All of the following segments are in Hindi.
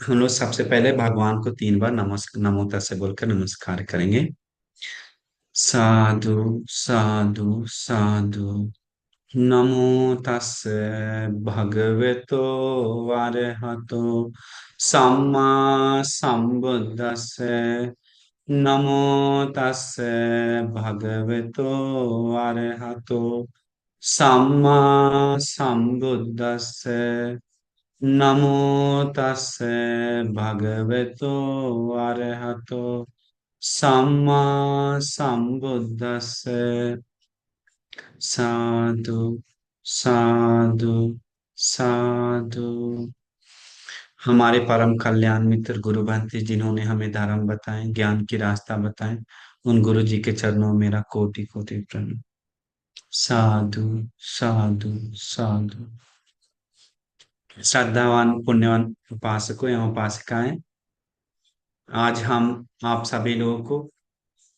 हम लोग सबसे पहले भगवान को 3 बार नमो तस्से बोलकर नमस्कार करेंगे। साधु साधु साधु। नमो तस्से भगवतो अरहतो सम्मा संबुद्दस्से। नमो तस्से भगवतो अरहतो सम्मा संबुद्दस्से। नमो तस्से भगवतो अरहतो सम्मा संबुद्दस्से। साधु साधु साधु। हमारे परम कल्याण मित्र गुरु भंते जिन्होंने हमें धर्म बताए, ज्ञान की रास्ता बताए, उन गुरु जी के चरणों में मेरा कोटि कोटि प्रणाम। साधु साधु साधु। श्रद्धावान पुण्यवान उपासकों एवं उपासिकाएं, आज हम आप सभी लोगों को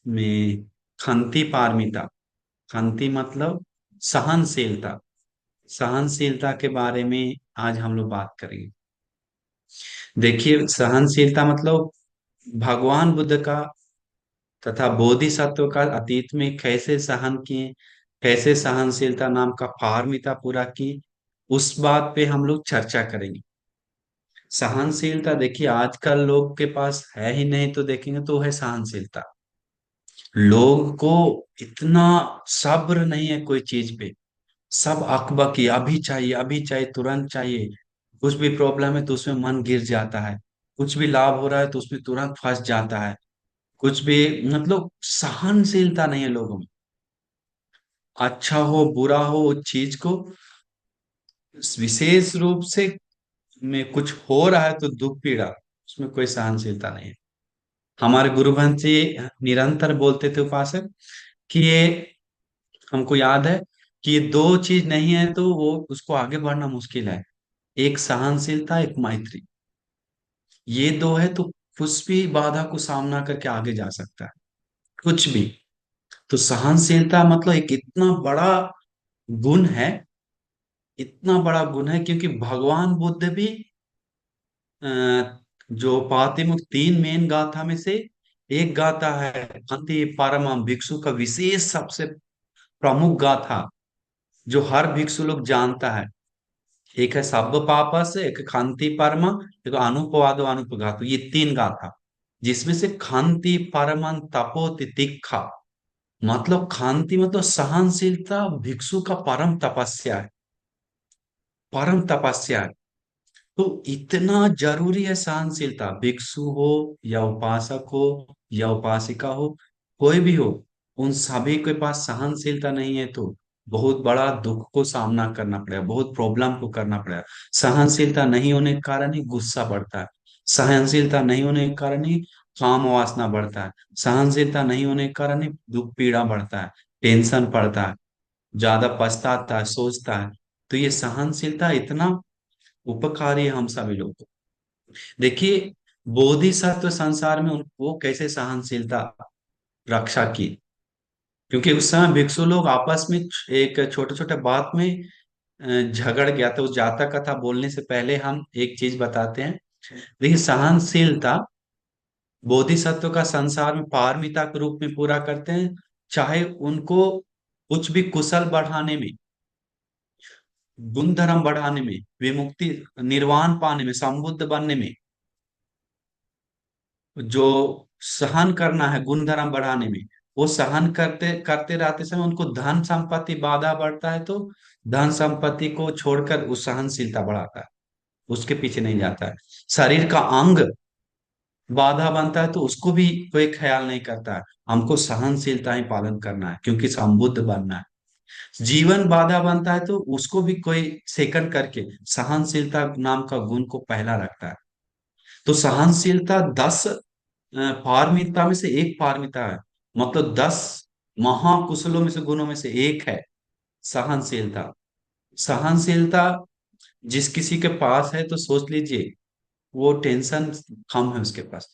मैं खंती पारमिता, खंती मतलब सहनशीलता, सहनशीलता के बारे में आज हम लोग बात करेंगे। देखिए, सहनशीलता मतलब भगवान बुद्ध का तथा बोधिसत्व का अतीत में कैसे सहन किए, कैसे सहनशीलता नाम का पारमिता पूरा की, उस बात पे हम लोग चर्चा करेंगे। सहनशीलता देखिए आजकल लोग के पास है ही नहीं, तो देखेंगे तो है सहनशीलता। लोग को इतना सब्र नहीं है कोई चीज पे। सब अकबकी, अभी चाहिए, तुरंत चाहिए। कुछ भी प्रॉब्लम है तो उसमें मन गिर जाता है। कुछ भी लाभ हो रहा है तो उसमें तुरंत फंस जाता है। कुछ भी मतलब सहनशीलता नहीं है लोगों में। अच्छा हो बुरा हो उस चीज को विशेष रूप से में कुछ हो रहा है तो दुख पीड़ा, उसमें कोई सहनशीलता नहीं है। हमारे गुरुवंश जी निरंतर बोलते थे उपासक कि ये हमको याद है कि ये दो चीज नहीं है तो वो उसको आगे बढ़ना मुश्किल है। एक सहनशीलता, एक मैत्री। ये दो है तो कुछ भी बाधा को सामना करके आगे जा सकता है, कुछ भी। तो सहनशीलता मतलब एक इतना बड़ा गुण है, इतना बड़ा गुण है क्योंकि भगवान बुद्ध भी अ, जो पातिमुख तीन मेन गाथा में से एक गाथा है अति परमम भिक्षु का विशेष सबसे प्रमुख गाथा, जो हर भिक्षु लोग जानता है। एक है सब्ब पापस, एक खांति परमा, एक अनुपवादो अनुपघातु, ये 3 गाथा। जिसमें से खांति परमन तपो तितिक्षा, मतलब खांति मतलब सहनशीलता भिक्षु का परम तपस्या है, परम तपस्या है। तो इतना जरूरी है सहनशीलता, भिक्षु हो या उपासक हो या उपासिका हो, कोई भी हो, उन सभी के पास सहनशीलता नहीं है तो बहुत बड़ा दुख को सामना करना पड़ेगा, बहुत प्रॉब्लम को करना पड़ेगा। सहनशीलता नहीं होने के कारण ही गुस्सा बढ़ता है। सहनशीलता नहीं होने के कारण ही काम वासना बढ़ता है। सहनशीलता नहीं होने के कारण ही दुख पीड़ा बढ़ता है, टेंशन पड़ता है, ज्यादा पछताता है, सोचता है। तो ये सहनशीलता इतना उपकारी है हम सभी लोग को। देखिए, बोधिसत्व संसार में वो कैसे सहनशीलता रक्षा की, क्योंकि उस समय भिक्षु लोग आपस में एक छोटे छोटे बात में झगड़ गया। तो उस जातक कथा बोलने से पहले हम एक चीज बताते हैं। देखिए, सहनशीलता बोधिसत्व का संसार में पारमिता के रूप में पूरा करते हैं। चाहे उनको कुछ भी कुशल बढ़ाने में, गुण धर्म बढ़ाने में, विमुक्ति निर्वाण पाने में, संबुद्ध बनने में, जो सहन करना है गुण धर्म बढ़ाने में, वो सहन करते करते रहते समय उनको धन संपत्ति बाधा बढ़ता है तो धन संपत्ति को छोड़कर वो सहनशीलता बढ़ाता है, उसके पीछे नहीं जाता है। शरीर का अंग बाधा बनता है तो उसको भी कोई ख्याल नहीं करता है। हमको सहनशीलता ही पालन करना है क्योंकि संबुद्ध बनना है। जीवन बाधा बनता है तो उसको भी कोई सेकंड करके सहनशीलता नाम का गुण को पहला रखता है। तो सहनशीलता 10 पारमिता में से एक पारमिता है, मतलब 10 महाकुशलों में से गुणों में से एक है सहनशीलता। सहनशीलता जिस किसी के पास है तो सोच लीजिए वो टेंशन कम है उसके पास।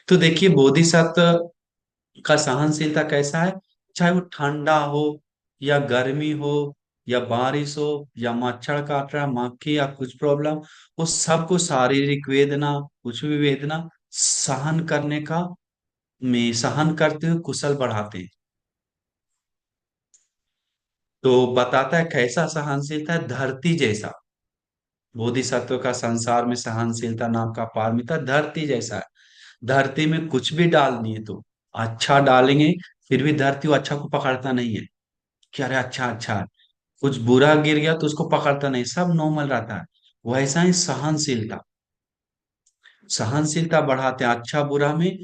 तो देखिए, बोधिसत्व का सहनशीलता कैसा है, चाहे वो ठंडा हो या गर्मी हो या बारिश हो, या मच्छर काट रहा, मक्खी या कुछ प्रॉब्लम, उस सबको, शारीरिक वेदना, कुछ भी वेदना सहन करने का, में सहन करते हुए कुशल बढ़ाते हैं। तो बताता है कैसा सहनशीलता है, धरती जैसा। बोधिसत्व का संसार में सहनशीलता नाम का पारमिता धरती जैसा है। धरती में कुछ भी डालनी है तो अच्छा डालेंगे, फिर भी धरती वो अच्छा को पकड़ता नहीं है कि अरे अच्छा अच्छा है। कुछ बुरा गिर गया तो उसको पकड़ता नहीं, सब नॉर्मल रहता है। वैसा ही सहनशीलता, सहनशीलता बढ़ाते हैं, अच्छा बुरा में,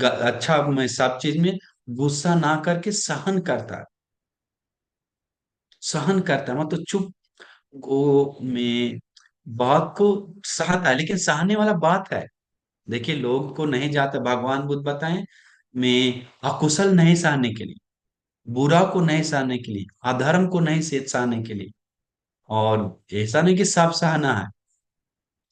अच्छा में, सब चीज में गुस्सा ना करके सहन करता है। सहन करता है मतलब चुप को में बात को सहता है, लेकिन सहने वाला बात है। देखिए लोग को नहीं जाता, भगवान बुद्ध बताएं, मैं अकुशल नहीं सहने के लिए, बुरा को नहीं सहने के लिए, अधर्म को नहीं सहने के लिए। और ऐसा नहीं कि सब सहना है,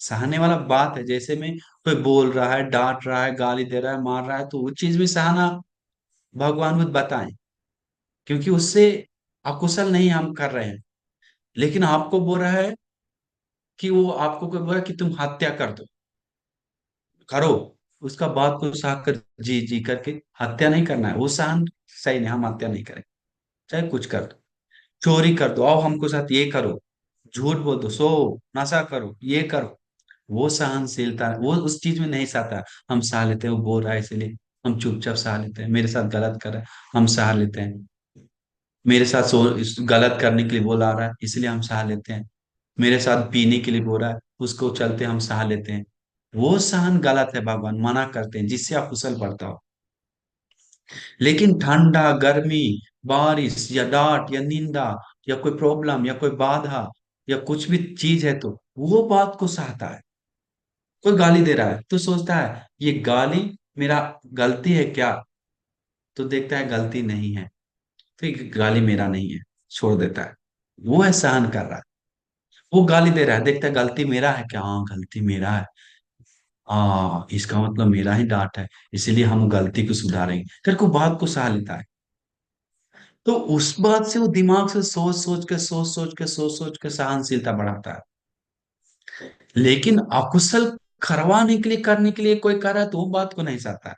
सहने वाला बात है। जैसे में कोई बोल रहा है, डांट रहा है, गाली दे रहा है, मार रहा है, तो वो चीज भी सहना भगवान बुद्ध बताएं, क्योंकि उससे अकुशल नहीं हम कर रहे हैं। लेकिन आपको बोल रहा है कि वो आपको कोई बोल रहा है कि तुम हत्या कर दो, करो, उसका बात को सह कर जी जी करके हत्या नहीं करना है, वो सहन सही नहीं, हम हत्या नहीं करें, चाहे कुछ कर दो, चोरी कर दो, आओ हमको साथ ये करो, झूठ बोल दो, सो, नशा करो, ये करो, वो सहनशीलता है, वो उस चीज में नहीं सहता है। हम सह लेते हैं, वो बोल रहा है इसलिए हम चुपचाप सह लेते हैं, मेरे साथ गलत कर रहा है हम सह लेते हैं, मेरे साथ गलत करने के लिए बोला आ रहा है इसलिए हम सह लेते हैं, मेरे साथ पीने के लिए बोल रहा है उसको चलते हम सह लेते हैं। वो सहन गलत है, भगवान मना करते हैं, जिससे आप कुशल बढ़ता हो। लेकिन ठंडा, गर्मी, बारिश या डांट या निंदा या कोई प्रॉब्लम या कोई बाधा या कुछ भी चीज है तो वो बात को सहता है। कोई गाली दे रहा है तो सोचता है ये गाली मेरा गलती है क्या, तो देखता है गलती नहीं है, तो ये गाली मेरा नहीं है, छोड़ देता है। वो है सहन कर रहा है। वो गाली दे रहा है, देखता है गलती मेरा है क्या, हाँ गलती मेरा है, इसका मतलब मेरा ही डांट है, इसीलिए हम गलती को सुधारेंगे, फिर को बात को सह लेता है। तो उस बात से वो दिमाग से सोच सोच के सोच सोच के सोच सोच के सहनशीलता बढ़ाता है। लेकिन अकुशल करवाने के लिए, करने के लिए कोई कर रहा है तो वो बात को नहीं सहता है।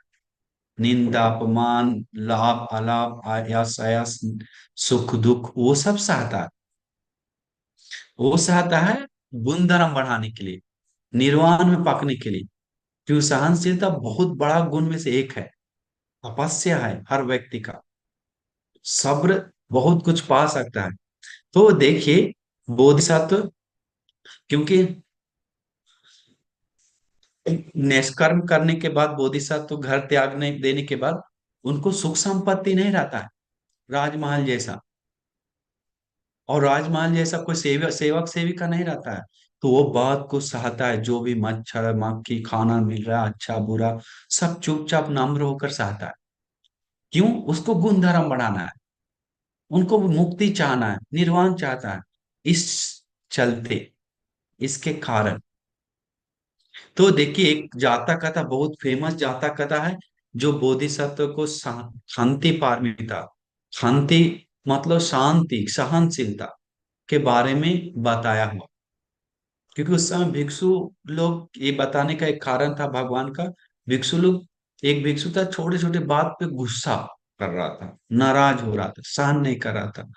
निंदा, अपमान, लाभ अलाभ, आयास आयास, सुख दुख, वो सब सहता है। वो सहता है गुण धर्म बढ़ाने के लिए, निर्वाण में पकने के लिए। क्यों, सहनशीलता बहुत बड़ा गुण में से एक है, तपस्या है हर व्यक्ति का। सब्र बहुत कुछ पा सकता है। तो देखिए बोधिसत्व, क्योंकि निष्कर्म करने के बाद बोधिसत्व घर त्यागने देने के बाद उनको सुख संपत्ति नहीं रहता है, राजमहल जैसा। और राजमहल जैसा कोई सेवक सेवक सेविका नहीं रहता है। तो वो बात को सहता है, जो भी मच्छर मक्खी खाना मिल रहा है अच्छा बुरा, सब चुपचाप नम्र होकर सहता है। क्यों, उसको गुण धर्म बढ़ाना है, उनको मुक्ति चाहना है, निर्वाण चाहता है। इस चलते, इसके कारण, तो देखिए एक जाता कथा, बहुत फेमस जाता कथा है, जो बोधिसत्व को शांति पारमिता, शांति मतलब शांति, सहनशीलता के बारे में बताया हुआ। क्योंकि उस समय भिक्षु लोग, ये बताने का एक कारण था भगवान का, भिक्षु लोग, एक भिक्षु था छोटे छोटे बात पे गुस्सा कर रहा था, नाराज हो रहा था, सहन नहीं कर रहा था।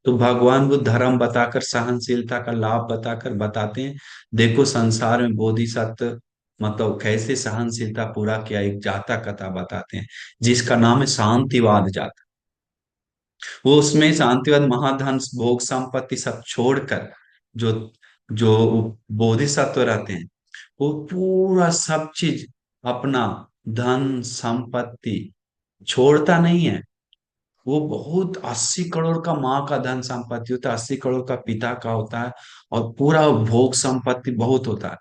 तो भगवान वो धर्म बताकर, सहनशीलता का लाभ बताकर बताते हैं, देखो संसार में बोधिसत्व मतलब कैसे सहनशीलता पूरा किया, एक जाता कथा बताते हैं जिसका नाम है शांतिवाद जाता। वो उसमें शांतिवाद महाधन भोग संपत्ति सब छोड़कर, जो जो बोधिसत्व रहते हैं, वो पूरा सब चीज, अपना धन संपत्ति छोड़ता नहीं है। वो बहुत 80 करोड़ का माँ का धन संपत्ति होता है, 80 करोड़ का पिता का होता है, और पूरा भोग संपत्ति बहुत होता है।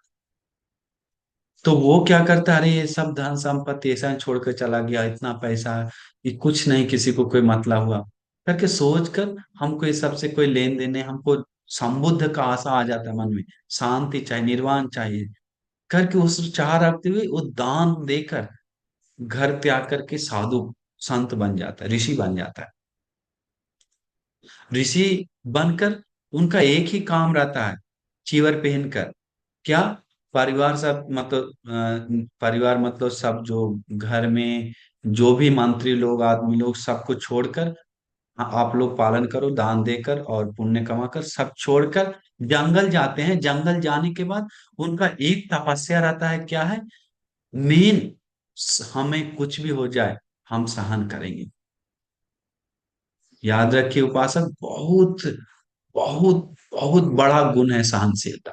तो वो क्या करता है, अरे ये सब धन संपत्ति ऐसा ही छोड़ के चला गया, इतना पैसा है, ये कुछ नहीं, किसी को कोई मतलब हुआ करके सोच कर, हमको इस सब से कोई लेन देन नहीं, हमको संबुद्ध का आशा आ जाता है मन में, शांति चाहिए, निर्वाण चाहिए करके, उस चाह रखते हुए वो दान देकर घर त्याग करके साधु संत बन जाता है, ऋषि बन जाता है। ऋषि बनकर उनका एक ही काम रहता है, चीवर पहनकर, क्या, परिवार सब मतलब परिवार मतलब सब जो घर में जो भी मंत्री लोग आदमी लोग सबको छोड़कर, आप लोग पालन करो दान देकर और पुण्य कमाकर, सब छोड़कर जंगल जाते हैं। जंगल जाने के बाद उनका एक तपस्या रहता है, क्या है मेन, हमें कुछ भी हो जाए हम सहन करेंगे। याद रखिए उपासक, बहुत बहुत बहुत बड़ा गुण है सहनशीलता,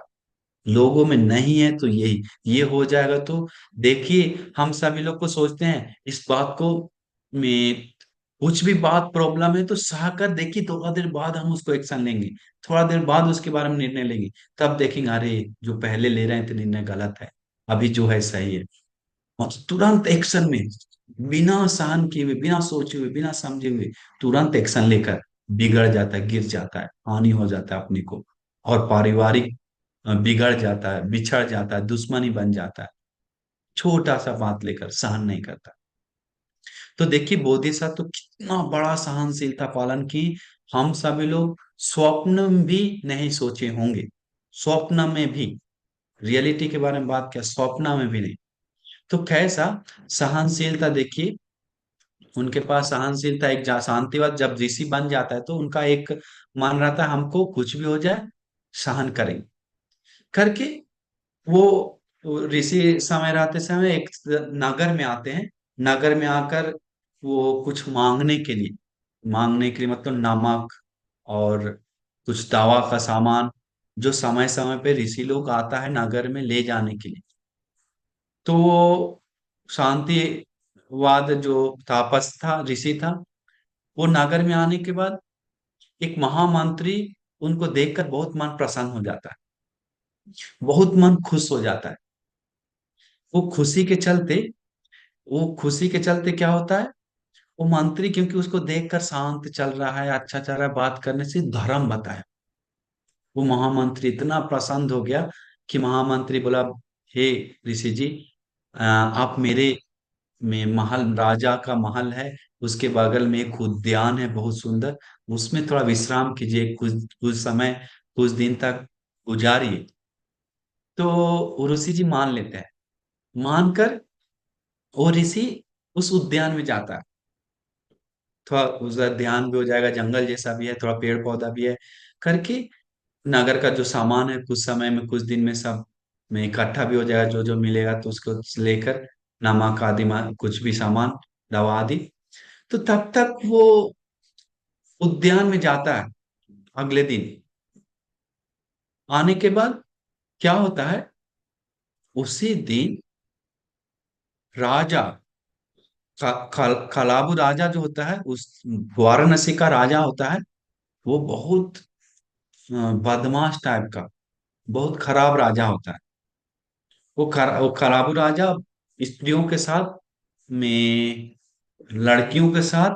लोगों में नहीं है तो यही, ये हो जाएगा तो देखिए, हम सभी लोग को सोचते हैं इस बात को में, कुछ भी बात प्रॉब्लम है तो सह कर देखिए, थोड़ा देर बाद हम उसको एक्शन लेंगे, थोड़ा देर बाद उसके बारे में निर्णय लेंगे, तब देखेंगे अरे जो पहले ले रहे थे निर्णय गलत है, अभी जो है सही है। और तुरंत एक्शन में, बिना सहन किए हुए, बिना सोचे हुए, बिना समझे हुए तुरंत एक्शन लेकर बिगड़ जाता है, गिर जाता है, हानि हो जाता है अपने को, और पारिवारिक बिगड़ जाता है, बिछड़ जाता है, दुश्मनी बन जाता है, छोटा सा बात लेकर सहन नहीं करता। तो देखिए बोधिसत्व तो कितना बड़ा सहनशीलता पालन की, हम सभी लोग स्वप्न में भी नहीं सोचे होंगे, स्वप्न में भी, रियलिटी के बारे में बात किया, स्वप्न में भी नहीं। तो कैसा सहनशीलता देखिए, उनके पास सहनशीलता, एक शांतिवाद, जब ऋषि बन जाता है तो उनका एक मन रहता है हमको कुछ भी हो जाए सहन करेंगे करके। वो ऋषि समय रहते समय एक नगर में आते हैं, नगर में आकर वो कुछ मांगने के लिए, मांगने के लिए मतलब नमक और कुछ दवा का सामान, जो समय समय पे ऋषि लोग आता है नगर में ले जाने के लिए। तो वो शांतिवाद जो तापस था, ऋषि था, वो नगर में आने के बाद एक महामंत्री उनको देखकर बहुत मन प्रसन्न हो जाता है, बहुत मन खुश हो जाता है। वो खुशी के चलते, वो खुशी के चलते क्या होता है, वो मंत्री क्योंकि उसको देखकर शांत चल रहा है, अच्छा चल रहा है, बात करने से धर्म बताया, वो महामंत्री इतना प्रसन्न हो गया कि महामंत्री बोला, हे ऋषि जी, आप मेरे में महल, राजा का महल है, उसके बगल में एक उद्यान है बहुत सुंदर, उसमें थोड़ा विश्राम कीजिए, कुछ कुछ समय, कुछ दिन तक गुजारिए। तो वो ऋषि जी मान लेते हैं, मानकर वो ऋषि उस उद्यान में जाता है, थोड़ा उसका ध्यान भी हो जाएगा, जंगल जैसा भी है, थोड़ा पेड़ पौधा भी है करके, नगर का जो सामान है कुछ समय में, कुछ दिन में सब में इकट्ठा भी हो जाएगा, जो जो मिलेगा तो उसको लेकर, नमक आदि कुछ भी सामान, दवा आदि। तो तब तक वो उद्यान में जाता है, अगले दिन आने के बाद क्या होता है, उसी दिन राजा खलाबू राजा जो होता है, उस वाराणसी का राजा होता है, वो बहुत बदमाश टाइप का, बहुत खराब राजा होता है। वो खराबू राजा स्त्रियों के साथ में, लड़कियों के साथ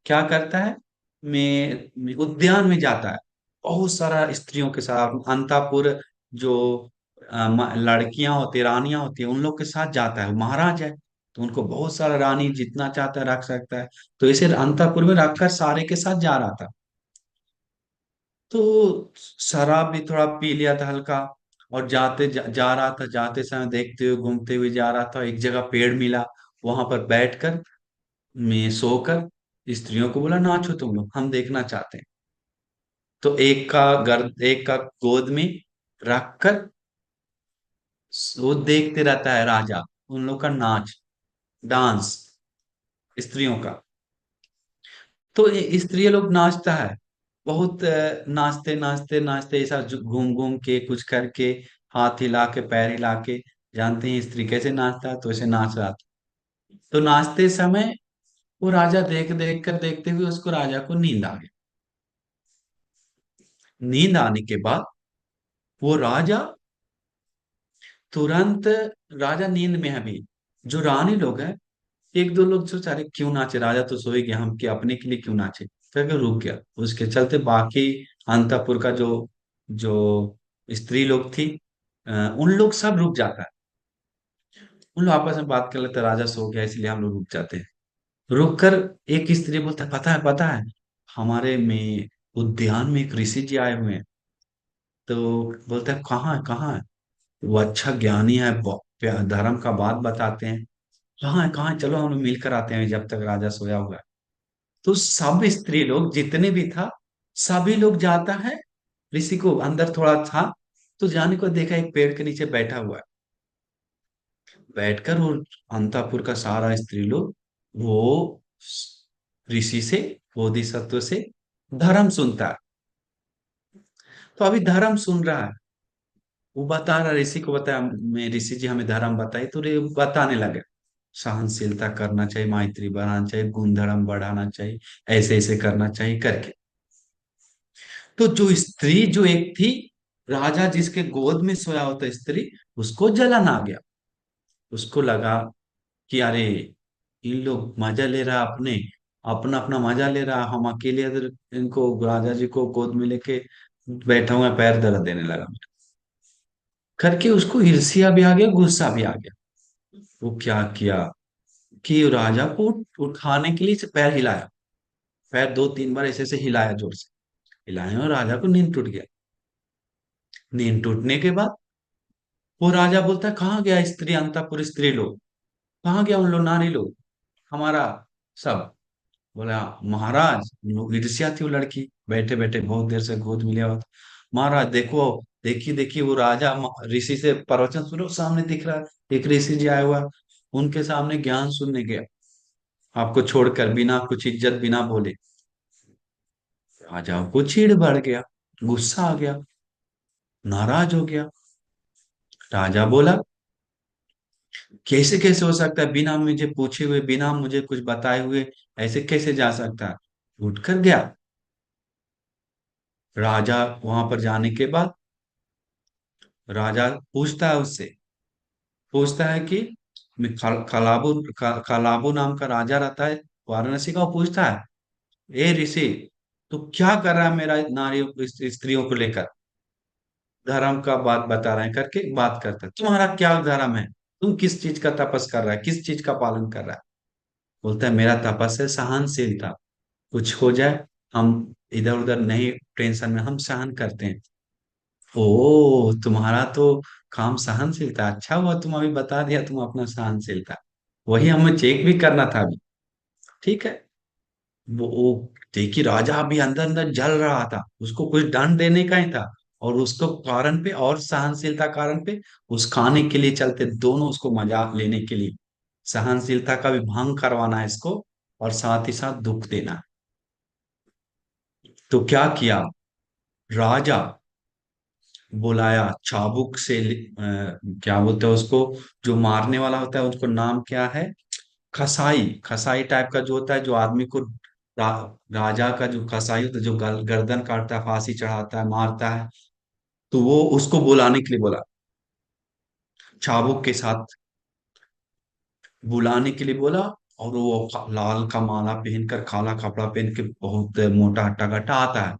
क्या करता है, में उद्यान में जाता है, बहुत सारा स्त्रियों के साथ, अंतापुर जो लड़कियां होती, रानियां होती है, उन लोग के साथ जाता है, वो महाराज है तो उनको बहुत सारा रानी जितना चाहता है रख सकता है। तो इसे अंतापुर में रखकर सारे के साथ जा रहा था। तो शराब भी थोड़ा पी लिया था हल्का, और जा रहा था, जाते समय देखते हुए घूमते हुए जा रहा था, एक जगह पेड़ मिला, वहां पर बैठकर मैं सोकर स्त्रियों को बोला नाचो तुम लोग, हम देखना चाहते हैं। तो एक का गोद में रखकर वो देखते रहता है राजा, उन लोग का नाच, डांस, स्त्रियों का। तो ये स्त्री लोग नाचता है, बहुत नाचते नाचते नाचते ऐसा घूम घूम के कुछ करके, हाथ हिला के पैर हिला के, जानते हैं स्त्री कैसे नाचता है, तो ऐसे नाच रहा था। तो नाचते समय वो राजा देख देख कर, देखते हुए उसको, राजा को नींद आ गई। नींद आने के बाद वो राजा तुरंत, राजा नींद में है अभी, जो रानी लोग हैं, एक दो लोग सोचा अरे क्यों नाचे, राजा तो सोए गया, हम क्या अपने के लिए क्यों नाचे, फिर रुक गया। उसके चलते बाकी अंतपुर का जो जो स्त्री लोग थी, उन लोग सब रुक जाता है, उन लोग आपस में बात कर लेते हैं, राजा सो गया इसलिए हम लोग रुक जाते हैं। रुक कर एक स्त्री बोलता है, पता है, पता है, हमारे में उद्यान में एक ऋषि जी आए हुए हैं। तो बोलता है कहाँ है कहाँ है। वो अच्छा ज्ञानी है, धर्म का बात बताते हैं। कहाँ है चलो हम लोग मिलकर आते हैं जब तक राजा सोया हुआ है। तो सब स्त्री लोग जितने भी था, सभी लोग जाता है। ऋषि को अंदर थोड़ा था, तो जाने को देखा एक पेड़ के नीचे बैठा हुआ है। बैठकर वो अंतापुर का सारा स्त्री लोग वो ऋषि से, बोधिसत्व से धर्म सुनता है। तो अभी धर्म सुन रहा है। वो बता रहा, ऋषि को बताया, मैं ऋषि जी हमें धर्म बताई, तो रे बताने लगे सहनशीलता करना चाहिए, मैत्री बढ़ाना चाहिए, गुण धर्म बढ़ाना चाहिए, ऐसे ऐसे करना चाहिए करके। तो जो स्त्री जो एक थी, राजा जिसके गोद में सोया होता स्त्री, उसको जलन आ गया। उसको लगा कि अरे इन लोग मजा ले रहा अपने, अपना अपना मजा ले रहा, हम अकेले इधर इनको राजा जी को गोद में लेके बैठा हुआ है, पैर दर्द देने लगा करके। उसको ईर्ष्या भी आ गया, गुस्सा भी आ गया। वो क्या किया कि राजा को उठाने के लिए पैर हिलाया। पैर दो तीन बार ऐसे ऐसे हिलाया, जोर से हिलाया, और राजा को नींद टूट गया। नींद टूटने के बाद वो राजा बोलता है कहाँ गया स्त्री, अंतःपुर स्त्री लोग कहाँ गया, उन लोग नारी लोग हमारा सब। बोला महाराज, लोग ईर्ष्या थी, वो लड़की बैठे बैठे बहुत देर से गोद मिला हुआ था। महाराज देखो, देखिए देखिए वो राजा ऋषि से प्रवचन सुनो, सामने दिख रहा है एक ऋषि जी आया हुआ है, उनके सामने ज्ञान सुनने गया, आपको छोड़कर बिना कुछ इज्जत बिना बोले। राजा को चीड़ बढ़ गया, गुस्सा आ गया, नाराज हो गया। राजा बोला कैसे कैसे हो सकता है, बिना मुझे पूछे हुए, बिना मुझे कुछ बताए हुए ऐसे कैसे जा सकता है। उठ कर गया। राजा वहां पर जाने के बाद राजा पूछता है उससे, पूछता है कि खलाबू नाम का राजा रहता है वाराणसी का। वो पूछता है ए ऋषि, तू क्या कर रहा है मेरा नारियों स्त्रियों को लेकर, धर्म का बात बता रहे हैं करके बात करता है, तुम्हारा क्या धर्म है, तुम किस चीज का तपस कर रहा है, किस चीज का पालन कर रहा है। बोलता है मेरा तपस है सहनशीलता, कुछ हो जाए हम इधर उधर नहीं, टेंशन में हम सहन करते हैं। ओ तुम्हारा तो काम सहनशीलता, अच्छा हुआ तुम अभी बता दिया तुम अपना सहनशीलता, वही हमें चेक भी करना था अभी। ठीक है। वो देखिए राजा अभी अंदर अंदर जल रहा था, उसको कुछ दंड देने का ही था, और उसको कारण पे और सहनशीलता कारण पे उस खाने के लिए चलते दोनों, उसको मजाक लेने के लिए सहनशीलता का भी भंग करवाना है इसको, और साथ ही साथ दुख देना। तो क्या किया राजा, बुलाया चाबुक से क्या बोलते हैं उसको, जो मारने वाला होता है उसको नाम क्या है, खसाई, खसाई टाइप का जो होता है, जो आदमी को राजा का जो कसाई होता है, जो गर्दन काटता है, फांसी चढ़ाता है, मारता है। तो वो उसको बुलाने के लिए बोला, चाबुक के साथ बुलाने के लिए बोला। और वो लाल का माला पहनकर, काला कपड़ा पहन के, बहुत मोटा हट्टा कट्टा आता है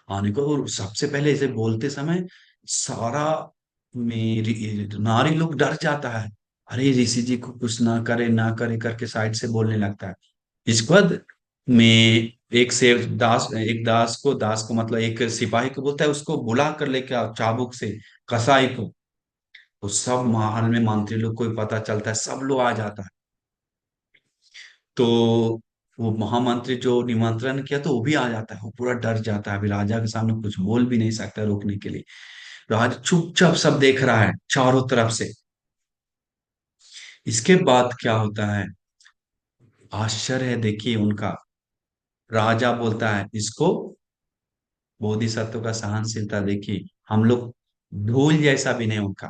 आने को। और सबसे पहले इसे बोलते समय सारा मेरी नारी लोग डर जाता है, अरे ऋषि जी को कुछ ना करे ना करे करके साइड से बोलने लगता है। इसके बाद में एक से दास को मतलब एक सिपाही को बोलता है उसको बुला कर लेके आओ चाबुक से कसाई को। तो सब महल में मंत्री लोग को भी पता चलता है, सब लोग आ जाता है। तो वो महामंत्री जो निमंत्रण किया तो वो भी आ जाता है, वो पूरा डर जाता है, अभी राजा के सामने कुछ बोल भी नहीं सकता रोकने के लिए। राजा चुपचाप सब देख रहा है चारों तरफ से। इसके बाद क्या होता है, आश्चर्य है देखिए उनका। राजा बोलता है इसको, बोधिसत्व का सहनशीलता देखिए, हम लोग धूल जैसा भी नहीं उनका,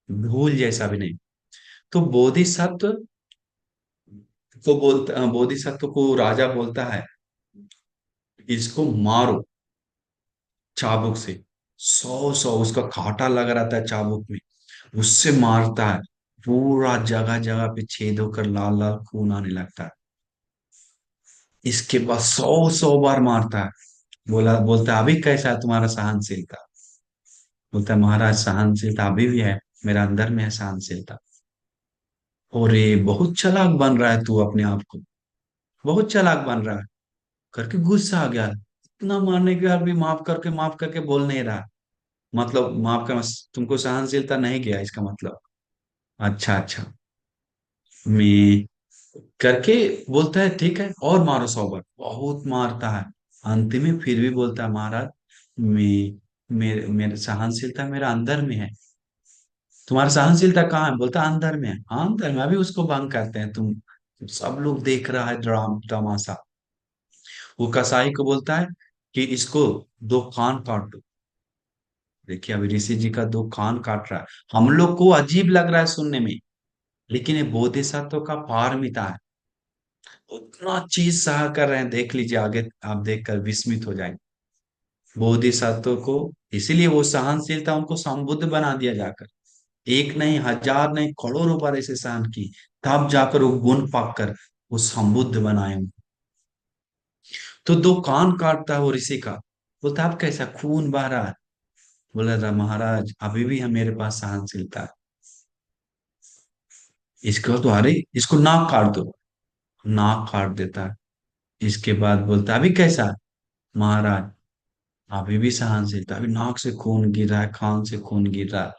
धूल जैसा भी नहीं। तो बोधिसत्व को राजा बोलता है इसको मारो चाबुक से। सौ सौ उसका कांटा लगा रहता है चाबुक में, उससे मारता है, पूरा जगह जगह पे छेद होकर लाल लाल खून आने लगता है। इसके बाद सौ सौ बार मारता है। बोलता है अभी कैसा है तुम्हारा सहनशीलता। बोलता है महाराज सहनशीलता अभी भी है, मेरा अंदर में है सहनशीलता। और ये बहुत चालाक बन रहा है तू अपने आप को, बहुत चालाक बन रहा है। करके गुस्सा आ गया। इतना मारने के बाद भी माफ करके बोल नहीं रहा। मतलब माफ कर, तुमको सहनशीलता नहीं गया इसका मतलब। अच्छा अच्छा। मैं करके बोलता है ठीक है और मारो 100 बार, बहुत मारता है। अंत में फिर भी बोलता है महाराज, मैं मेरे मेरे सहनशीलता मेरा अंदर में है। तुम्हारा सहनशीलता कहाँ है? बोलता है अंदर में है। हाँ अंदर में, अभी उसको भंग करते हैं तुम, सब लोग देख रहा है तमाशा। वो कसाई को बोलता है कि इसको 2 कान काट दो। देखिए अभी ऋषि जी का 2 कान काट रहा है। हम लोग को अजीब लग रहा है सुनने में, लेकिन ये बोधिसत्व का पारमिता है। उतना चीज सहा कर रहे हैं, देख लीजिए आगे, आप देखकर विस्मित हो जाएंगे बोधिसत्व को। इसीलिए वो सहनशीलता उनको संबुद्ध बना दिया जाकर। एक नहीं, हजार नहीं, करोड़ों बार ऐसे सहन की, तब जाकर वो गुण पाकर वो संबुद्ध बनाए उनको। तो 2 कान काटता है वो ऋषि का। बोलता अब कैसा खून बह रहा है? बोला था महाराज अभी भी है मेरे पास सहनशीलता है। इसको तो अरे इसको नाक काट दो। नाक काट देता है। इसके बाद बोलता अभी कैसा है? महाराज अभी भी सहनशीलता, अभी नाक से खून गिर रहा है, कान से खून गिर रहा है,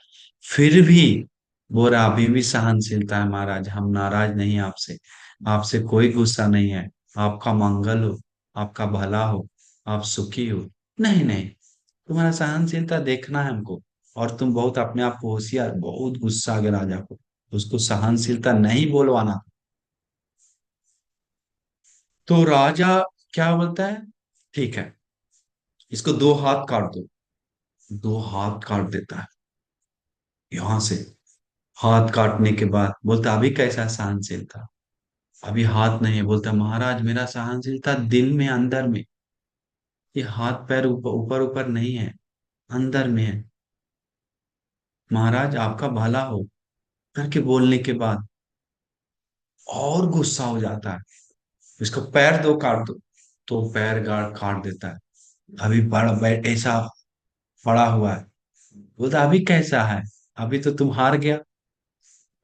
फिर भी बोल रहा अभी भी सहनशीलता है महाराज, हम नाराज नहीं हैं आपसे, आपसे कोई गुस्सा नहीं है। आपका मंगल हो, आपका भला हो, आप सुखी हो। नहीं नहीं, तुम्हारा सहनशीलता देखना है हमको। और तुम बहुत अपने आप को होशियार, बहुत गुस्सा आ गया राजा को, उसको सहनशीलता नहीं बोलवाना। तो राजा क्या बोलता है, ठीक है इसको 2 हाथ काट दो। 2 हाथ काट देता है यहां से। हाथ काटने के बाद बोलता अभी कैसा सहनशीलता? अभी हाथ नहीं है। बोलता महाराज मेरा सहनशीलता दिल में, अंदर में। ये हाथ पैर ऊपर ऊपर ऊपर नहीं है, अंदर में है। महाराज आपका भला हो करके बोलने के बाद और गुस्सा हो जाता है। इसको पैर दो काट दो। तो पैर गाड़ काट देता है। अभी बड़ा बैठ ऐसा पड़ा हुआ है। बोलता अभी कैसा है? अभी तो तुम हार गया।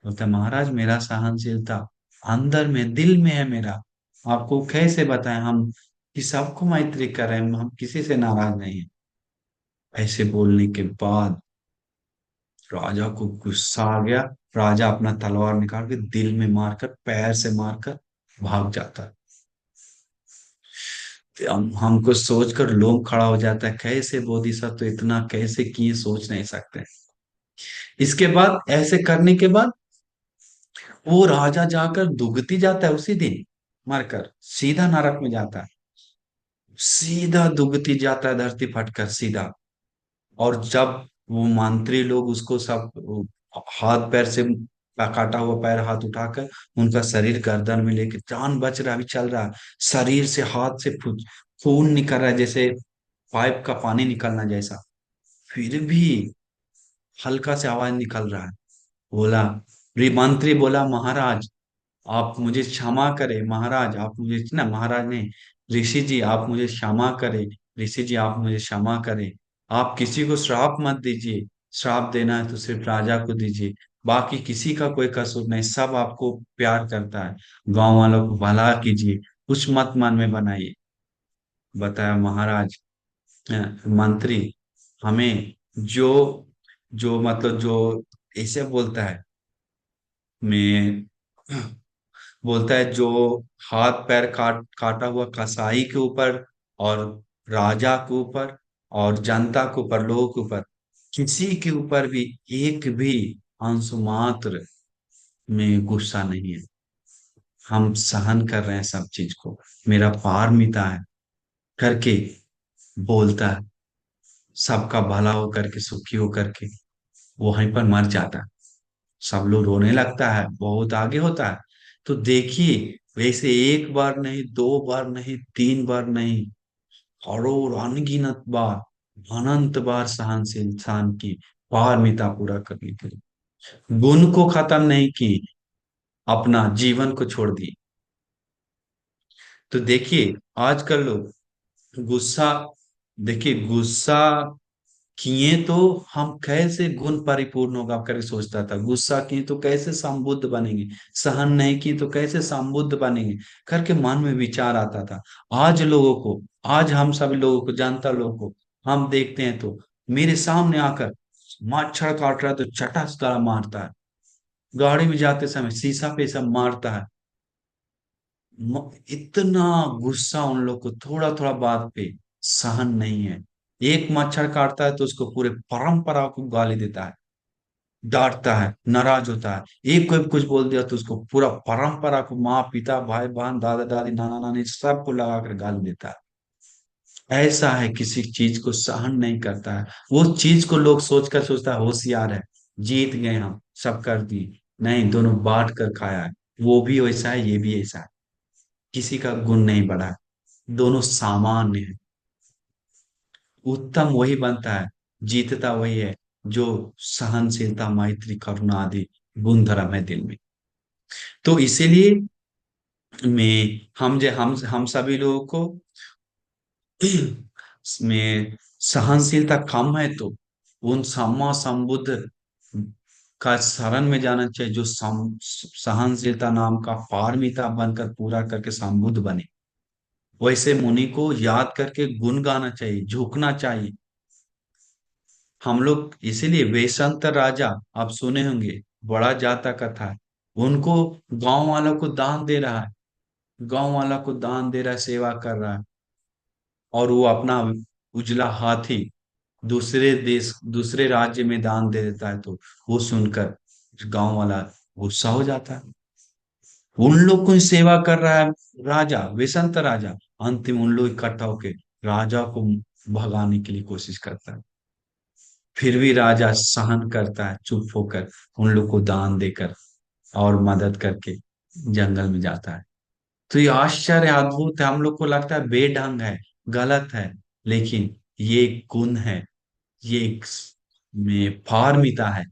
बोलता महाराज मेरा सहनशीलता अंदर में, दिल में है मेरा। आपको कैसे बताएं हम कि सबको मैत्री कर रहे हैं, हम किसी से नाराज नहीं है। ऐसे बोलने के बाद राजा को गुस्सा आ गया। राजा अपना तलवार निकाल के दिल में मारकर, पैर से मारकर भाग जाता है। तो हमको सोचकर लोम खड़ा हो जाता है, कैसे बोधिसत्व इतना कैसे किए, सोच नहीं सकते। इसके बाद ऐसे करने के बाद वो राजा जाकर दुगती जाता है उसी दिन, मरकर सीधा नरक में जाता है। सीधा दुगती जाता है, धरती फटकर सीधा। और जब वो मंत्री लोग उसको सब हाथ पैर से, काटा हुआ पैर हाथ उठाकर उनका शरीर गर्दन में लेके, जान बच रहा, अभी चल रहा है, शरीर से हाथ से खून निकल रहा है जैसे पाइप का पानी निकलना जैसा, फिर भी हल्का से आवाज निकल रहा है। बोला, मंत्री बोला महाराज आप मुझे क्षमा करें, महाराज आप मुझे ना, महाराज ने, ऋषि जी आप मुझे क्षमा करें, ऋषि जी आप मुझे क्षमा करें। आप किसी को श्राप मत दीजिए, श्राप देना है तो सिर्फ राजा को दीजिए, बाकी किसी का कोई कसूर नहीं, सब आपको प्यार करता है, गांव वालों को भला कीजिए, कुछ मत मन में बनाइए। बताया महाराज, मंत्री हमें जो जो मतलब जो ऐसे बोलता है, मैं बोलता है जो हाथ पैर काटा हुआ कसाई के ऊपर और राजा के ऊपर और जनता के ऊपर, लोगों के ऊपर, किसी के ऊपर भी एक भी अंश मात्र में गुस्सा नहीं है। हम सहन कर रहे हैं सब चीज को, मेरा पारमिता है करके बोलता है, सबका भला हो करके, सुखी हो करके वहीं पर मर जाता है। सब लोग रोने लगता है, बहुत आगे होता है। तो देखिए वैसे एक बार नहीं, 2 बार नहीं, 3 बार नहीं, करोड़ अनगिनत बार, अनंत बार सहनशील इंसान की पारमिता पूरा करने के लिए गुण को खत्म नहीं की, अपना जीवन को छोड़ दी। तो देखिए आजकल लोग गुस्सा, देखिए गुस्सा किए तो हम कैसे गुण परिपूर्ण होगा करके सोचता था, गुस्सा किए तो कैसे संबुद्ध बनेंगे, सहन नहीं किए तो कैसे संबुद्ध बनेंगे करके मन में विचार आता था। आज लोगों को, आज हम सभी लोगों को, जानता लोगों को हम देखते हैं तो मेरे सामने आकर मच्छर काट रहा है तो चटास तारा मारता है, गाड़ी में जाते समय शीशा पे सब मारता है। इतना गुस्सा उन लोग को थोड़ा थोड़ा बात पे सहन नहीं है। एक मच्छर काटता है तो उसको पूरे परंपरा को गाली देता है, डांटता है, नाराज होता है। एक कोई कुछ बोल दिया तो उसको पूरा परंपरा को, माँ पिता भाई बहन दादा दादी नाना नानी सबको लगाकर गाली देता है। ऐसा है, किसी चीज को सहन नहीं करता है। वो चीज को लोग सोचकर सोचता है होशियार है, जीत गए हम, सब कर दिए। नहीं, दोनों बांट कर खाया है। वो भी वैसा है, ये भी ऐसा है। किसी का गुण नहीं बढ़ा है, दोनों सामान्य है। उत्तम वही बनता है, जीतता वही है जो सहनशीलता मैत्री करुणा आदि गुण धर्म है दिल में। तो इसीलिए मैं हम सभी लोगों को में सहनशीलता कम है तो उन सम्मा संबुद्ध का शरण में जाना चाहिए, जो सहनशीलता नाम का पारमिता बनकर पूरा करके संबुद्ध बने। वैसे मुनि को याद करके गुण गाना चाहिए, झुकना चाहिए। हम लोग इसीलिए वेशंत राजा, आप सुने होंगे, बड़ा जाता का था। उनको गांव वालों को दान दे रहा है, गांव वाला को दान दे रहा है, सेवा कर रहा है। और वो अपना उजला हाथी दूसरे देश दूसरे राज्य में दान दे देता है, तो वो सुनकर गांव वाला गुस्सा हो जाता है। उन लोग को ही सेवा कर रहा है राजा, बेसंत राजा। अंतिम उन लोग इकट्ठा होके राजा को भगाने के लिए कोशिश करता है। फिर भी राजा सहन करता है चुप होकर, उन लोग को दान देकर और मदद करके जंगल में जाता है। तो ये आश्चर्य अद्भुत है, हम लोग को लगता है बेढंग है, गलत है, लेकिन ये एक गुण है, ये एक में पारमिता है,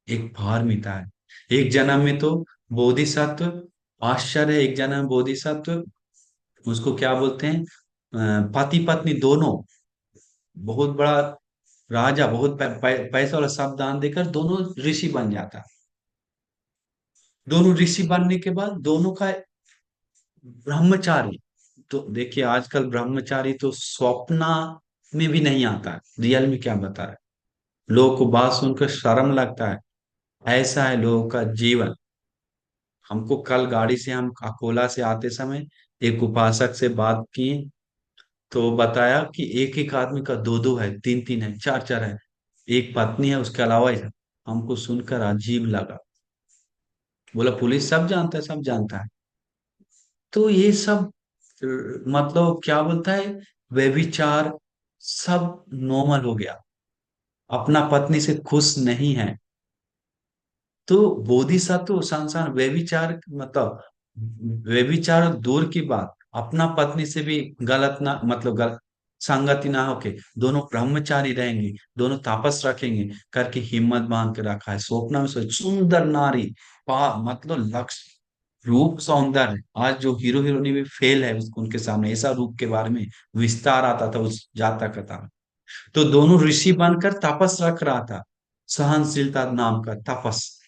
एक पारमिता है। एक जन्म में तो बोधिसत्व, आश्चर्य है, एक जन्म में बोधिसत्व, उसको क्या बोलते हैं, पति पत्नी दोनों, बहुत बड़ा राजा, बहुत पैसा वाला, सब दान देकर दोनों ऋषि बन जाता है। दोनों ऋषि बनने के बाद दोनों का ब्रह्मचारी, तो देखिए आजकल ब्रह्मचारी तो स्वप्न में भी नहीं आता है, रियल में क्या बता रहा है। लोगों को बात सुनकर शर्म लगता है। ऐसा है लोगों का जीवन। हमको कल गाड़ी से, हम अकोला से आते समय एक उपासक से बात की, तो बताया कि एक एक आदमी का दो दो है, तीन तीन है, चार चार है, एक पत्नी है, उसके अलावा हमको सुनकर अजीब लगा। बोला पुलिस सब जानता है, सब जानता है। तो ये सब मतलब क्या बोलता है, व्यभिचार सब नॉर्मल हो गया, अपना पत्नी से खुश नहीं है। तो बोधिसत्व संसार व्यभिचार मतलब, व्यभिचार दूर की बात, अपना पत्नी से भी गलत ना, मतलब गलत संगति ना होके दोनों ब्रह्मचारी रहेंगे, दोनों तापस रखेंगे करके हिम्मत बांध के रखा है। स्वप्न में सोच, सुंदर नारी, पा मतलब लक्ष्य, रूप सौंदर्य, आज जो हीरो हीरोइनी भी फेल है उनके सामने, ऐसा रूप के बारे में विस्तार आता था उस जातक कथा में। तो दोनों ऋषि बनकर तपस रख रहा था, सहनशीलता नाम का तपस,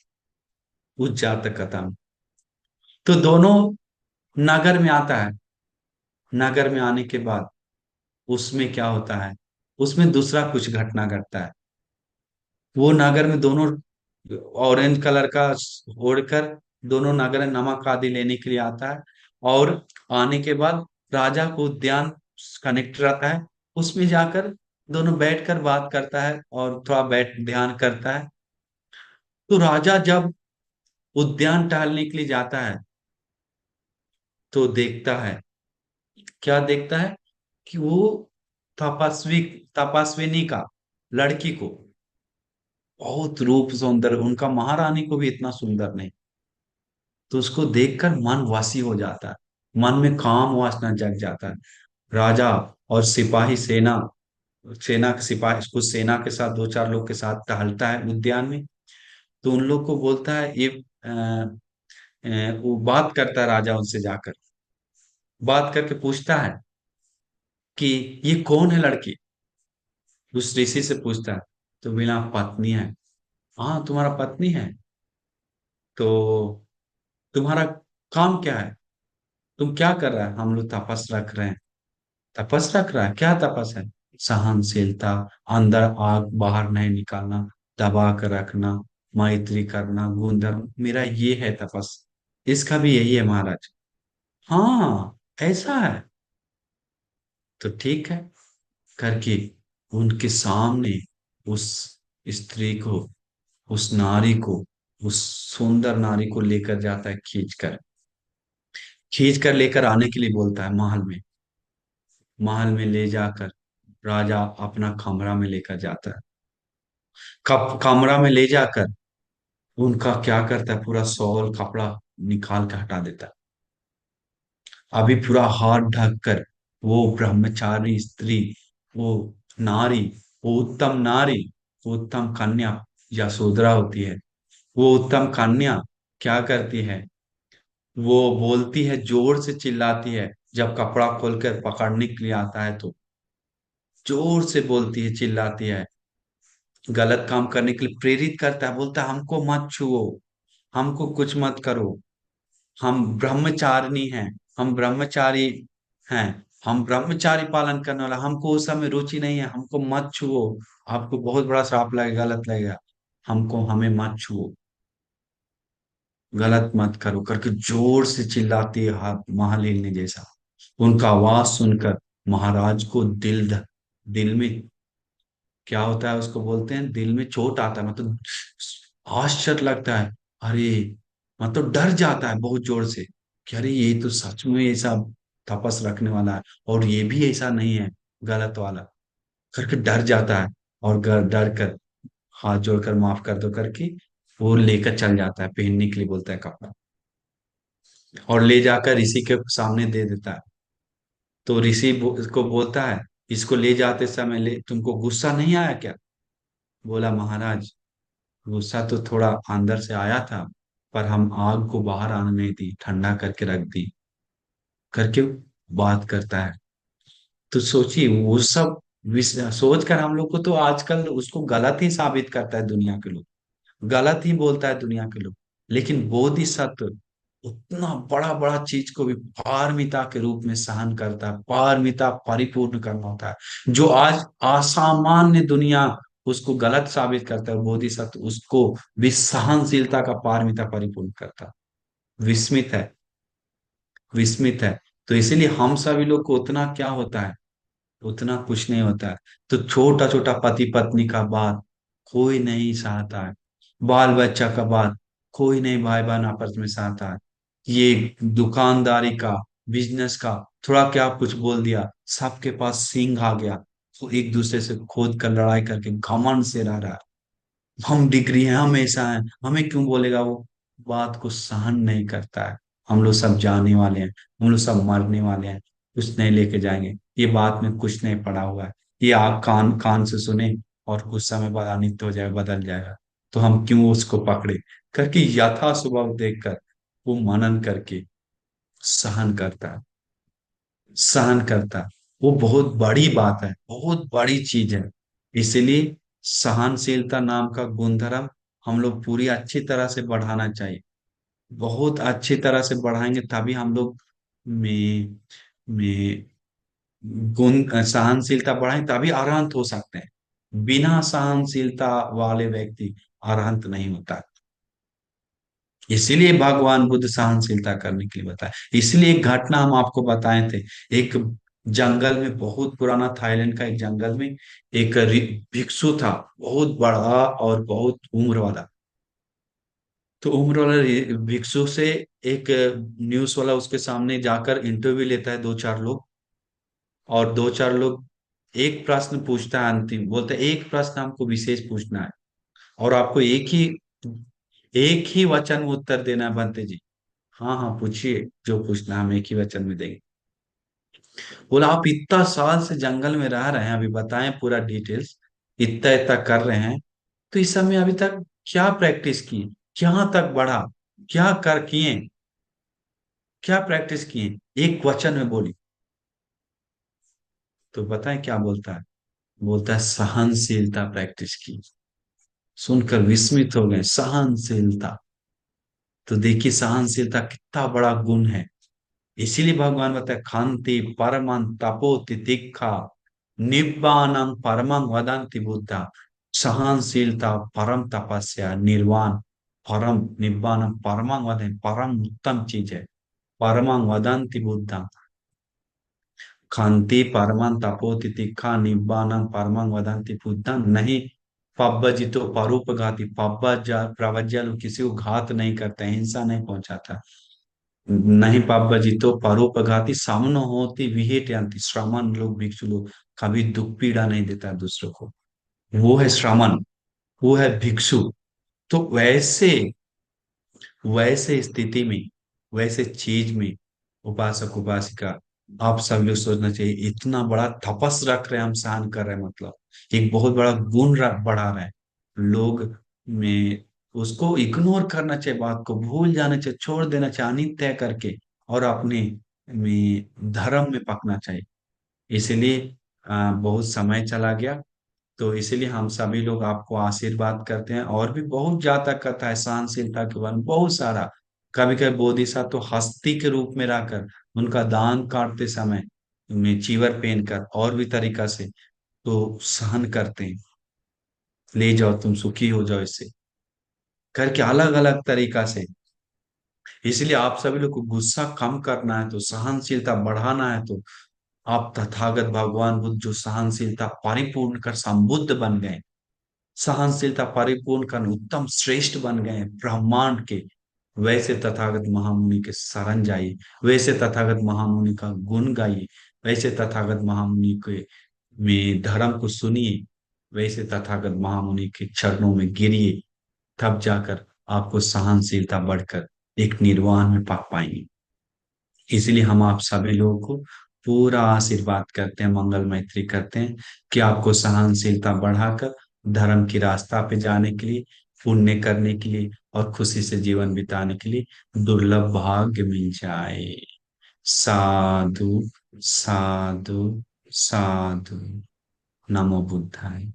उस जातक कथा में। तो दोनों नगर में आता है। नगर में आने के बाद उसमें क्या होता है, उसमें दूसरा कुछ घटना घटता है। वो नगर में दोनों ऑरेंज कलर का ओढ़कर दोनों नगर में नमक आदि लेने के लिए आता है। और आने के बाद राजा को उद्यान कनेक्ट रहता है, उसमें जाकर दोनों बैठकर बात करता है और थोड़ा बैठ ध्यान करता है। तो राजा जब उद्यान टहलने के लिए जाता है तो देखता है, क्या देखता है, कि वो तपस्वी, तपस्विनी का लड़की को, बहुत रूप सुंदर, उनका महारानी को भी इतना सुंदर नहीं। तो उसको देखकर मन वासी हो जाता है, मन में काम वासना जग जाता है। राजा और सिपाही सेना, सेना के सिपाही कुछ सेना के साथ दो चार लोग के साथ टहलता है उद्यान में। तो उन लोग को बोलता है ये वो बात करता है राजा उनसे जाकर, बात करके पूछता है कि ये कौन है लड़की। उस ऋषि से पूछता है, तो बिना पत्नी है? हाँ, तुम्हारा पत्नी है। तो तुम्हारा काम क्या है? तुम क्या कर रहा है? हम लोग तपस रख रहे हैं। तपस रख रहा है? क्या तपस है? सहनशीलता, अंदर आग बाहर नहीं निकालना, दबा कर रखना, मैत्री करना, गुणधर्म, मेरा ये है तपस। इसका भी यही है महाराज। हाँ, ऐसा है। तो ठीक है, करके उनके सामने उस स्त्री को, उस नारी को, उस सुंदर नारी को लेकर जाता है, खींच कर लेकर आने के लिए बोलता है महल में। महल में ले जाकर राजा अपना कमरा में लेकर जाता है। कमरा में ले जाकर उनका क्या करता है, पूरा शॉल कपड़ा निकाल के हटा देता है। अभी पूरा हाथ ढक कर वो ब्रह्मचारी स्त्री, वो नारी, वो उत्तम नारी, वो उत्तम कन्या यशोधरा होती है। वो उत्तम कन्या क्या करती है, वो बोलती है, जोर से चिल्लाती है। जब कपड़ा खोलकर पकड़ने के लिए आता है तो जोर से बोलती है, चिल्लाती है, गलत काम करने के लिए प्रेरित करता है, बोलता है हमको मत छुओ, हमको कुछ मत करो, हम ब्रह्मचारिणी हैं, हम ब्रह्मचारी हैं, हम ब्रह्मचारी पालन करने वाला, हमको उस समय रुचि नहीं है, हमको मत छुओ, आपको बहुत बड़ा श्राप लगेगा, गलत लगेगा, हमको, हमें मत छुओ, गलत मत करो करके जोर से चिल्लाती है, हाथ महान हिलने जैसा। उनका आवाज सुनकर महाराज को दिल में क्या होता है, उसको बोलते हैं, दिल में चोट आता है, मतलब आश्चर्य लगता है। अरे, मतलब डर जाता है बहुत जोर से कि अरे ये तो सच में ऐसा तपस रखने वाला है, और ये भी ऐसा नहीं है, गलत वाला, करके डर जाता है। और डर कर हाथ जोड़कर माफ कर दो करके वो लेकर चल जाता है, पहनने के लिए बोलता है कपड़ा, और ले जाकर ऋषि के सामने दे देता है। तो ऋषि को बोलता है, इसको ले जाते समय ले तुमको गुस्सा नहीं आया क्या? बोला महाराज, गुस्सा तो थोड़ा अंदर से आया था, पर हम आग को बाहर आने नहीं दी, ठंडा करके रख दी, करके बात करता है। तो सोचिए वो सब सोच कर हम लोग को तो आजकल उसको गलत ही साबित करता है दुनिया के लोग, गलत ही बोलता है दुनिया के लोग। लेकिन बोधिसत्व उतना बड़ा बड़ा चीज को भी पारमिता के रूप में सहन करता है, पारमिता परिपूर्ण करना होता है, जो आज असामान्य दुनिया उसको गलत साबित करता है, बोधिसत्व उसको भी सहनशीलता का पारमिता परिपूर्ण करता है। विस्मित है, विस्मित है। तो इसीलिए हम सभी लोग को उतना क्या होता है, उतना कुछ नहीं होता है। तो छोटा छोटा पति पत्नी का बात कोई नहीं सहता है, बाल बच्चा का बात कोई नहीं, भाई बहन आपस में सहता है। ये दुकानदारी का, बिजनेस का, थोड़ा क्या कुछ बोल दिया, सबके पास सिंह आ गया, तो एक दूसरे से खोद कर लड़ाई करके घमंड से रह रहा है, हम डिग्री हैं, हम ऐसा हैं, हमें क्यों बोलेगा वो, बात को सहन नहीं करता है। हम लोग सब जाने वाले हैं, हम लोग सब मरने वाले हैं, कुछ नहीं लेके जाएंगे, ये बात में कुछ नहीं पड़ा हुआ है, ये आप कान कान से सुने और कुछ समय बाद अनित हो जाए, बदल जाएगा, तो हम क्यों उसको पकड़े, करके यथा स्वभाव देखकर वो मनन करके सहन करता है, सहन करता है। वो बहुत बड़ी बात है, बहुत बड़ी चीज है। इसलिए सहनशीलता नाम का गुणधर्म हम लोग पूरी अच्छी तरह से बढ़ाना चाहिए, बहुत अच्छी तरह से बढ़ाएंगे तभी हम लोग में गुण सहनशीलता बढ़ाएं तभी अरहंत हो सकते हैं। बिना सहनशीलता वाले व्यक्ति अरहंत नहीं होता। इसीलिए भगवान बुद्ध सहनशीलता करने के लिए बताए। इसलिए एक घटना हम आपको बताए थे, एक जंगल में, बहुत पुराना थाईलैंड का एक जंगल में एक भिक्षु था, बहुत बड़ा और बहुत उम्र वाला। तो उम्र वाला भिक्षु से एक न्यूज़ वाला उसके सामने जाकर इंटरव्यू लेता है, दो चार लोग, और दो चार लोग एक प्रश्न पूछता है, अंतिम बोलते हैं एक प्रश्न हमको विशेष पूछना है, और आपको एक ही वचन में उत्तर देना है बनते जी। हाँ हाँ, पूछिए, जो पूछना है हम एक ही वचन में देंगे। बोला आप इतना साल से जंगल में रह रहे हैं, अभी बताएं पूरा डिटेल्स, इतना इतना कर रहे हैं, तो इस समय अभी तक क्या प्रैक्टिस की, क्या तक बढ़ा, क्या कर किए, क्या प्रैक्टिस किए, एक वचन में बोली। तो बताएं क्या बोलता है, बोलता है सहनशीलता प्रैक्टिस की। सुनकर विस्मित हो गए, सहनशीलता। तो देखिए सहनशीलता कितना बड़ा गुण है। इसीलिए भगवान बताए खांति परमं तपो तितिक्षा निब्बानंग परमं वदंति बुद्धा। सहनशीलता परम तपस्या निर्वाण परम निब्बानम परमं वदन परम उत्तम चीज है। परमं वदंति बुद्धा खांति परमं तपो तितिक्षा निब्बानम परमं वदंति बुद्धा नहीं। पब्बजितो परोपघाती पब्बजा प्रवज्या लोग किसी को घात नहीं करते, हिंसा नहीं पहुंचाता। नहीं पापबाजी तो परोपघाती सामनो होती विहेट यांति श्रमण लोग भिक्षु लोग कभी दुख पीड़ा नहीं देता दूसरों को। वो है श्रमण, वो है भिक्षु। तो वैसे वैसे स्थिति में, वैसे चीज में उपासक उपासिका आप सब लोग सोचना चाहिए इतना बड़ा तपस रख रहे हैं हम, सहन कर रहे हैं, मतलब एक बहुत बड़ा गुण बढ़ा रहे हैं लोग में। उसको इग्नोर करना चाहिए, बात को भूल जाना चाहिए, छोड़ देना चाहिए अनित्य करके, और अपने में धर्म में पकना चाहिए। इसलिए बहुत समय चला गया, तो इसीलिए हम सभी लोग आपको आशीर्वाद करते हैं। और भी बहुत ज्यादा कथा है सहनशीलता के बारे में, बहुत सारा। कभी कभी बोधिसत्व तो हस्ती के रूप में रहकर उनका दान काटते समय उन्हें चीवर पहनकर और भी तरीका से तो सहन करते हैं, ले जाओ तुम सुखी हो जाओ इससे करके, अलग अलग तरीका से। इसलिए आप सभी लोग को गुस्सा कम करना है तो सहनशीलता बढ़ाना है तो आप तथागत भगवान बुद्ध जो सहनशीलता परिपूर्ण कर संबुद्ध बन गए, सहनशीलता परिपूर्ण कर उत्तम श्रेष्ठ बन गए हैं ब्रह्मांड के, वैसे तथागत महामुनि के शरण जाइए, वैसे तथागत महामुनि का गुण गाइए, वैसे तथागत महामुनि के में धर्म को सुनिए, वैसे तथागत महामुनि के चरणों में गिरिए। तब जाकर आपको सहनशीलता बढ़कर एक निर्वाण में पा पाएंगे। इसलिए हम आप सभी लोगों को पूरा आशीर्वाद करते हैं, मंगल मैत्री करते हैं कि आपको सहनशीलता बढ़ाकर धर्म की रास्ता पे जाने के लिए, पुण्य करने के लिए और खुशी से जीवन बिताने के लिए दुर्लभ भाग्य मिल जाए। साधु साधु साधु। नमो बुद्धाय।